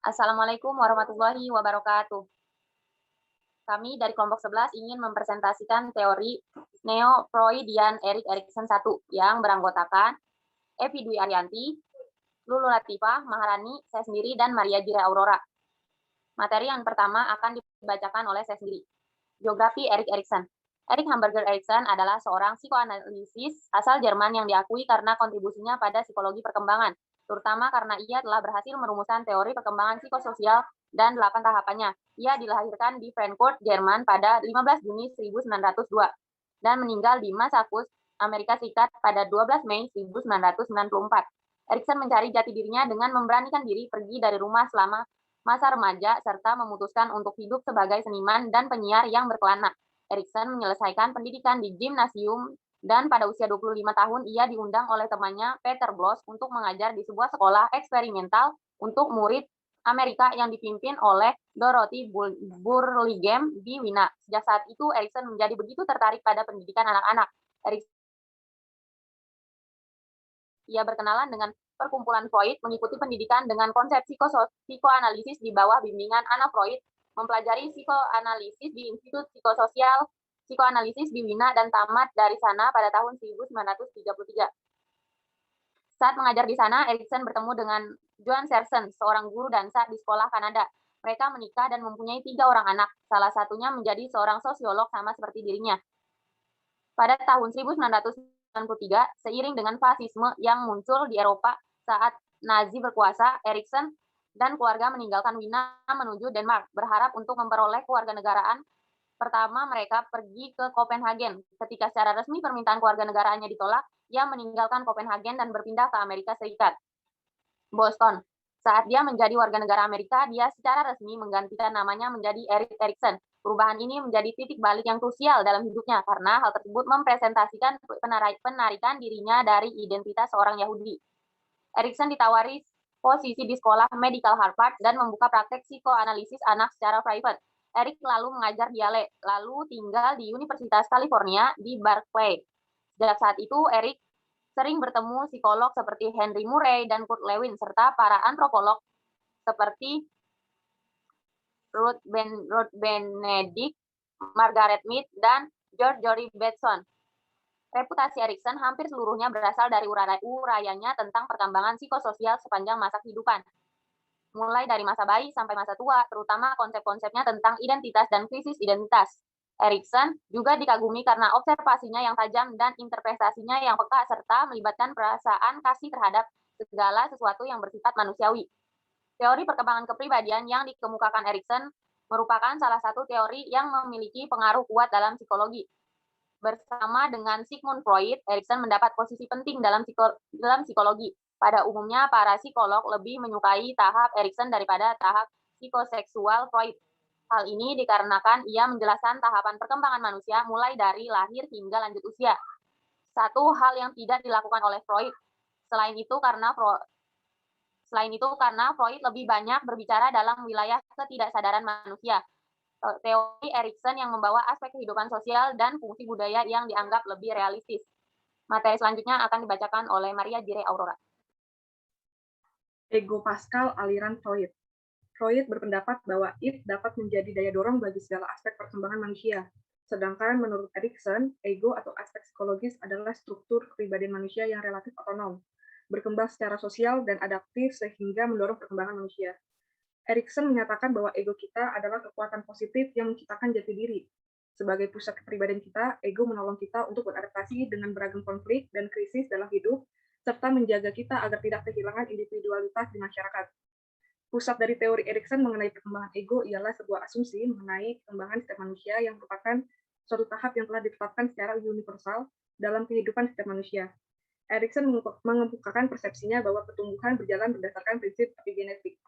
Assalamualaikum warahmatullahi wabarakatuh. Kami dari kelompok 11 ingin mempresentasikan teori Neo-Freudian Erik Erikson 1 yang beranggotakan Evi Dwi Arianti, Lulu Latifah, Maharani, saya sendiri, dan Maria Jira Aurora. Materi yang pertama akan dibacakan oleh saya sendiri. Biografi Erik Erikson. Erik Hamburger Erikson adalah seorang psikoanalisis asal Jerman yang diakui karena kontribusinya pada psikologi perkembangan, terutama karena ia telah berhasil merumuskan teori perkembangan psikososial dan 8 tahapannya. Ia dilahirkan di Frankfurt, Jerman pada 15 Juni 1902 dan meninggal di Massachusetts, Amerika Serikat pada 12 Mei 1994. Erikson mencari jati dirinya dengan memberanikan diri pergi dari rumah selama masa remaja serta memutuskan untuk hidup sebagai seniman dan penyiar yang berkelana. Erikson menyelesaikan pendidikan di gimnasium dan pada usia 25 tahun ia diundang oleh temannya Peter Bloss untuk mengajar di sebuah sekolah eksperimental untuk murid Amerika yang dipimpin oleh Dorothy Burlingame di Wina. Sejak saat itu Erikson menjadi begitu tertarik pada pendidikan anak-anak. Ia berkenalan dengan perkumpulan Freud, mengikuti pendidikan dengan konsep psikoanalisis di bawah bimbingan Anna Freud, mempelajari psikoanalisis di Institut Psikososial Psikoanalisis di Wina dan tamat dari sana pada tahun 1933. Saat mengajar di sana, Erikson bertemu dengan Joan Serson, seorang guru dansa di sekolah Kanada. Mereka menikah dan mempunyai 3 orang anak, salah satunya menjadi seorang sosiolog sama seperti dirinya. Pada tahun 1993, seiring dengan fasisme yang muncul di Eropa saat Nazi berkuasa, Erikson dan keluarga meninggalkan Wina menuju Denmark, berharap untuk memperoleh kewarganegaraan. Pertama, mereka pergi ke Copenhagen. Ketika secara resmi permintaan kewarganegaraannya ditolak, ia meninggalkan Copenhagen dan berpindah ke Amerika Serikat, Boston. Saat dia menjadi warga negara Amerika, dia secara resmi menggantikan namanya menjadi Erik Erikson. Perubahan ini menjadi titik balik yang krusial dalam hidupnya karena hal tersebut mempresentasikan penarikan dirinya dari identitas seorang Yahudi. Erikson ditawari posisi di sekolah medical Harvard dan membuka praktek psikoanalisis anak secara private. Erik lalu mengajar dialek, lalu tinggal di Universitas California di Berkeley. Sejak saat itu, Erik sering bertemu psikolog seperti Henry Murray dan Kurt Lewin, serta para antropolog seperti Ruth Benedict, Margaret Mead, dan George Jory Batson. Reputasi Erikson hampir seluruhnya berasal dari urayanya tentang perkembangan psikososial sepanjang masa kehidupan, mulai dari masa bayi sampai masa tua, terutama konsep-konsepnya tentang identitas dan krisis identitas. Erikson juga dikagumi karena observasinya yang tajam dan interpretasinya yang peka serta melibatkan perasaan kasih terhadap segala sesuatu yang bersifat manusiawi. Teori perkembangan kepribadian yang dikemukakan Erikson merupakan salah satu teori yang memiliki pengaruh kuat dalam psikologi. Bersama dengan Sigmund Freud, Erikson mendapat posisi penting dalam psikologi. Pada umumnya, para psikolog lebih menyukai tahap Erikson daripada tahap psikoseksual Freud. Hal ini dikarenakan ia menjelaskan tahapan perkembangan manusia mulai dari lahir hingga lanjut usia. Satu hal yang tidak dilakukan oleh Freud. Selain itu karena Freud lebih banyak berbicara dalam wilayah ketidaksadaran manusia. Teori Erikson yang membawa aspek kehidupan sosial dan fungsi budaya yang dianggap lebih realistis. Materi selanjutnya akan dibacakan oleh Maria Jire Aurora. Ego Pascal aliran Freud. Freud berpendapat bahwa id dapat menjadi daya dorong bagi segala aspek perkembangan manusia. Sedangkan menurut Erikson, ego atau aspek psikologis adalah struktur kepribadian manusia yang relatif otonom, berkembang secara sosial dan adaptif sehingga mendorong perkembangan manusia. Erikson menyatakan bahwa ego kita adalah kekuatan positif yang menciptakan jati diri. Sebagai pusat kepribadian kita, ego menolong kita untuk beradaptasi dengan beragam konflik dan krisis dalam hidup, serta menjaga kita agar tidak kehilangan individualitas di masyarakat. Pusat dari teori Erikson mengenai perkembangan ego ialah sebuah asumsi mengenai perkembangan setiap manusia yang merupakan suatu tahap yang telah ditetapkan secara universal dalam kehidupan setiap manusia. Erikson mengemukakan persepsinya bahwa pertumbuhan berjalan berdasarkan prinsip epigenetik.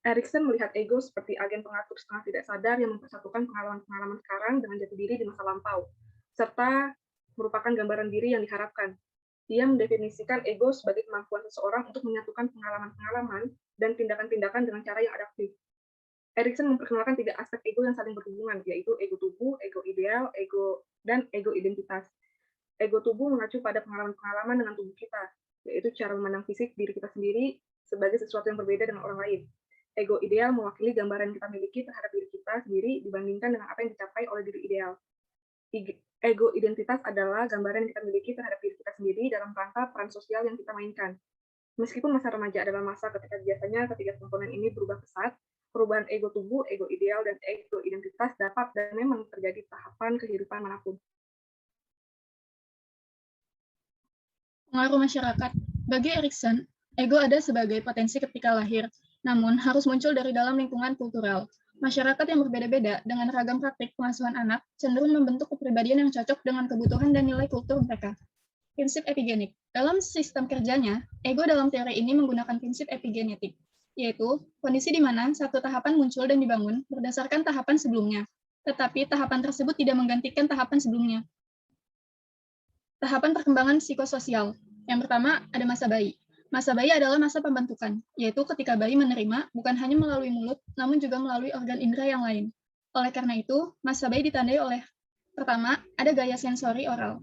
Erikson melihat ego seperti agen pengatur setengah tidak sadar yang mempersatukan pengalaman-pengalaman sekarang dengan jati diri di masa lampau, serta merupakan gambaran diri yang diharapkan. Ia mendefinisikan ego sebagai kemampuan seseorang untuk menyatukan pengalaman-pengalaman dan tindakan-tindakan dengan cara yang adaptif. Erikson memperkenalkan 3 aspek ego yang saling berhubungan, yaitu ego tubuh, ego ideal, dan ego identitas. Ego tubuh mengacu pada pengalaman-pengalaman dengan tubuh kita, yaitu cara memandang fisik diri kita sendiri, sebagai sesuatu yang berbeda dengan orang lain. Ego ideal mewakili gambaran yang kita miliki terhadap diri kita sendiri dibandingkan dengan apa yang dicapai oleh diri ideal. Ego identitas adalah gambaran yang kita miliki terhadap diri kita sendiri dalam rangka peran sosial yang kita mainkan. Meskipun masa remaja adalah masa ketika biasanya ketiga komponen ini berubah pesat, perubahan ego tubuh, ego ideal, dan ego identitas dapat dan memang terjadi tahapan kehidupan manapun. Pengaruh masyarakat. Bagi Erikson, ego ada sebagai potensi ketika lahir, namun harus muncul dari dalam lingkungan kultural. Masyarakat yang berbeda-beda dengan ragam praktik pengasuhan anak cenderung membentuk kepribadian yang cocok dengan kebutuhan dan nilai kultur mereka. Prinsip epigenik. Dalam sistem kerjanya, ego dalam teori ini menggunakan prinsip epigenetik, yaitu kondisi di mana satu tahapan muncul dan dibangun berdasarkan tahapan sebelumnya, tetapi tahapan tersebut tidak menggantikan tahapan sebelumnya. Tahapan perkembangan psikososial. Yang pertama, ada masa bayi. Masa bayi adalah masa pembentukan, yaitu ketika bayi menerima bukan hanya melalui mulut, namun juga melalui organ indera yang lain. Oleh karena itu, masa bayi ditandai oleh, pertama, ada gaya sensori oral.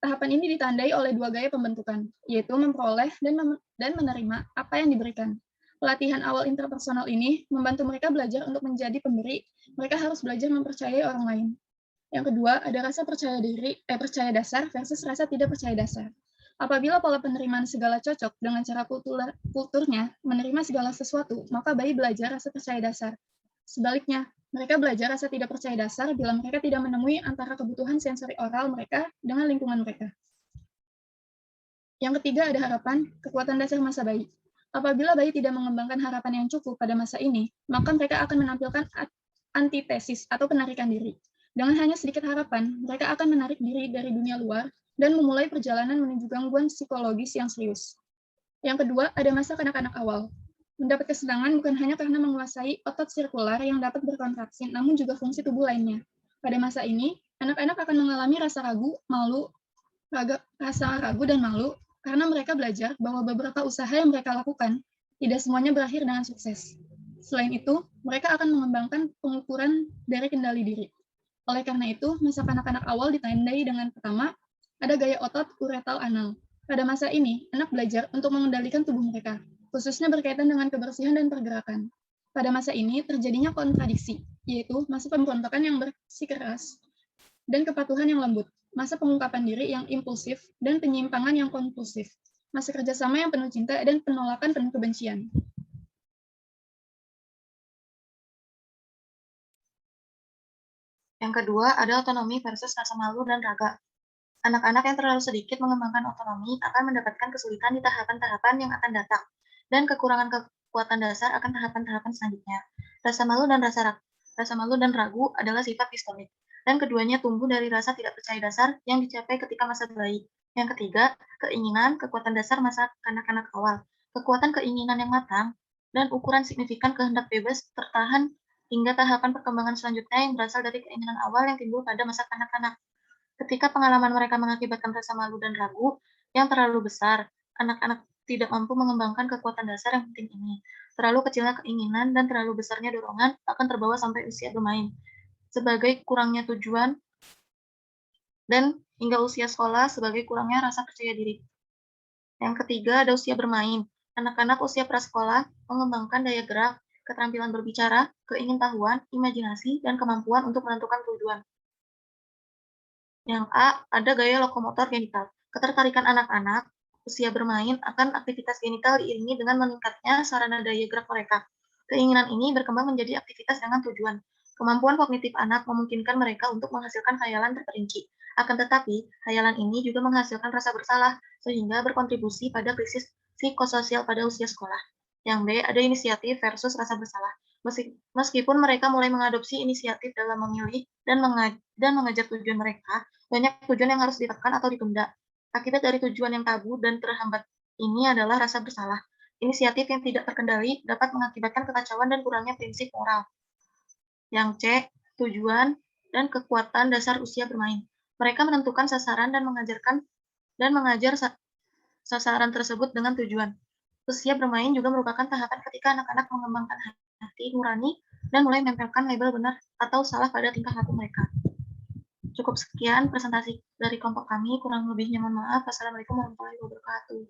Tahapan ini ditandai oleh dua gaya pembentukan, yaitu memperoleh dan menerima apa yang diberikan. Pelatihan awal interpersonal ini membantu mereka belajar untuk menjadi pemberi. Mereka harus belajar mempercayai orang lain. Yang kedua, ada rasa percaya dasar versus rasa tidak percaya dasar. Apabila pola penerimaan segala cocok dengan cara kulturnya menerima segala sesuatu, maka bayi belajar rasa percaya dasar. Sebaliknya, mereka belajar rasa tidak percaya dasar bila mereka tidak menemui antara kebutuhan sensori oral mereka dengan lingkungan mereka. Yang ketiga, ada harapan, kekuatan dasar masa bayi. Apabila bayi tidak mengembangkan harapan yang cukup pada masa ini, maka mereka akan menampilkan antitesis atau penarikan diri. Dengan hanya sedikit harapan, mereka akan menarik diri dari dunia luar dan memulai perjalanan menuju gangguan psikologis yang serius. Yang kedua, ada masa kanak-kanak awal. Mendapat kesenangan bukan hanya karena menguasai otot sirkular yang dapat berkontraksi, namun juga fungsi tubuh lainnya. Pada masa ini, anak-anak akan mengalami rasa ragu dan malu karena mereka belajar bahwa beberapa usaha yang mereka lakukan tidak semuanya berakhir dengan sukses. Selain itu, mereka akan mengembangkan pengukuran dari kendali diri. Oleh karena itu, masa kanak-kanak awal ditandai dengan pertama, ada gaya otot uretal anal. Pada masa ini, anak belajar untuk mengendalikan tubuh mereka, khususnya berkaitan dengan kebersihan dan pergerakan. Pada masa ini, terjadinya kontradiksi, yaitu masa pemberontakan yang bersikeras dan kepatuhan yang lembut, masa pengungkapan diri yang impulsif dan penyimpangan yang kompulsif, masa kerjasama yang penuh cinta dan penolakan penuh kebencian. Yang kedua, ada otonomi versus rasa malu dan raga. Anak-anak yang terlalu sedikit mengembangkan otonomi akan mendapatkan kesulitan di tahapan-tahapan yang akan datang, dan kekurangan kekuatan dasar akan tahapan-tahapan selanjutnya. Rasa malu dan ragu adalah sifat historik, dan keduanya tumbuh dari rasa tidak percaya dasar yang dicapai ketika masa bayi. Yang ketiga, keinginan, kekuatan dasar masa kanak-kanak awal. Kekuatan keinginan yang matang dan ukuran signifikan kehendak bebas tertahan hingga tahapan perkembangan selanjutnya yang berasal dari keinginan awal yang timbul pada masa kanak-kanak. Ketika pengalaman mereka mengakibatkan rasa malu dan ragu yang terlalu besar, anak-anak tidak mampu mengembangkan kekuatan dasar yang penting ini. Terlalu kecilnya keinginan dan terlalu besarnya dorongan akan terbawa sampai usia bermain. Sebagai kurangnya tujuan dan hingga usia sekolah sebagai kurangnya rasa percaya diri. Yang ketiga ada usia bermain. Anak-anak usia prasekolah mengembangkan daya gerak, keterampilan berbicara, keingintahuan, imajinasi, dan kemampuan untuk menentukan tujuan. Yang A, ada gaya lokomotor genital. Ketertarikan anak-anak usia bermain akan aktivitas genital diiringi dengan meningkatnya sarana daya gerak mereka. Keinginan ini berkembang menjadi aktivitas dengan tujuan. Kemampuan kognitif anak memungkinkan mereka untuk menghasilkan khayalan terperinci. Akan tetapi, khayalan ini juga menghasilkan rasa bersalah, sehingga berkontribusi pada krisis psikososial pada usia sekolah. Yang B, ada inisiatif versus rasa bersalah. Meskipun mereka mulai mengadopsi inisiatif dalam memilih dan mengejar tujuan mereka, banyak tujuan yang harus ditekan atau ditunda. Akibat dari tujuan yang tabu dan terhambat ini adalah rasa bersalah. Inisiatif yang tidak terkendali dapat mengakibatkan kekacauan dan kurangnya prinsip moral. Yang C, tujuan dan kekuatan dasar usia bermain. Mereka menentukan sasaran dan mengajar sasaran tersebut dengan tujuan. Usia bermain juga merupakan tahapan ketika anak-anak mengembangkan hati nurani dan mulai menempelkan label benar atau salah pada tingkah laku mereka. Cukup sekian presentasi dari kelompok kami, kurang lebihnya mohon maaf. Wassalamualaikum warahmatullahi wabarakatuh.